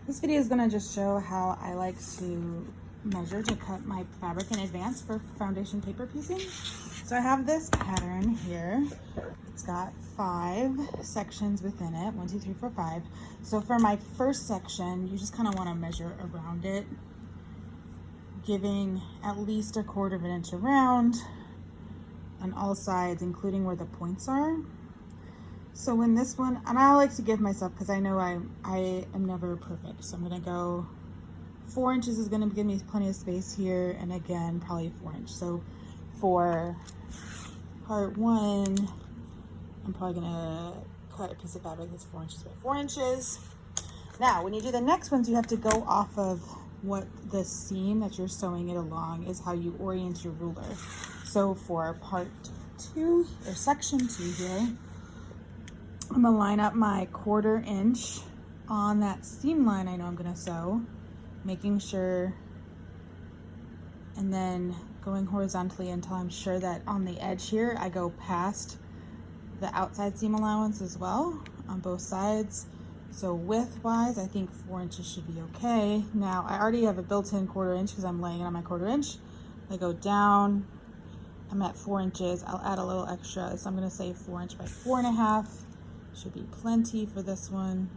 This video is gonna just show how I like to measure to cut my fabric in advance for foundation paper piecing. So I have this pattern here. It's got 5 sections within it, 1, 2, 3, 4, 5. So for my first section, you just kind of want to measure around it, giving at least 1/4 inch around on all sides, including where the points are. So in this one, and I like to give myself, because I know I am never perfect, so I'm gonna go 4 inches is gonna give me plenty of space here, and again, probably 4 inch. So for part 1, I'm probably gonna cut a piece of fabric that's 4 inches by 4 inches. Now, when you do the next ones, you have to go off of what the seam that you're sewing it along is, how you orient your ruler. So for part 2, or section 2 here, I'm gonna line up my 1/4 inch on that seam line I know I'm gonna sew, making sure, and then going horizontally until I'm sure that on the edge here, I go past the outside seam allowance as well on both sides. So width-wise, I think 4 inches should be okay. Now, I already have a built-in 1/4 inch because I'm laying it on my 1/4 inch. I go down, I'm at 4 inches. I'll add a little extra, so I'm gonna say 4 inch by 4.5. Should be plenty for this one.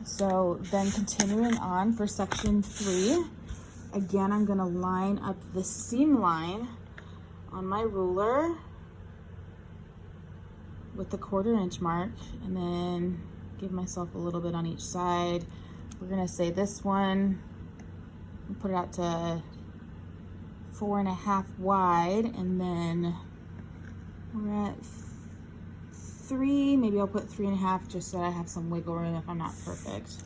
So then continuing on for section 3, again, I'm gonna line up the seam line on my ruler with the 1/4 inch mark, and then give myself a little bit on each side. We're gonna say this one, we'll put it out to 4.5 wide, and then we're at 3, maybe I'll put 3.5 just so that I have some wiggle room if I'm not perfect.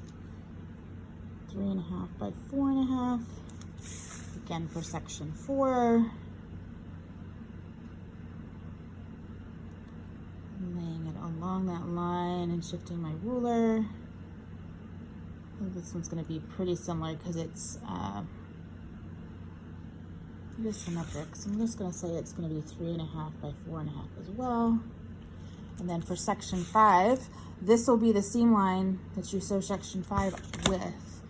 3.5 by 4.5. Again for section 4. Laying it along that line and shifting my ruler. I think this one's going to be pretty similar because it's symmetric. So I'm just going to say it's going to be 3.5 by 4.5 as well. And then for section 5, this will be the seam line that you sew section 5 with.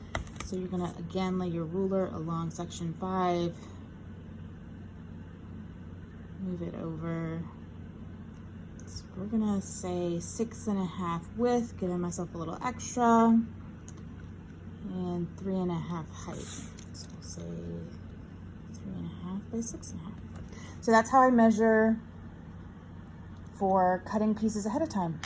So you're going to again lay your ruler along section 5, move it over. So we're going to say 6.5 width, giving myself a little extra, and 3.5 height. So we'll say 3.5 by 6.5. So that's how I measure for cutting pieces ahead of time.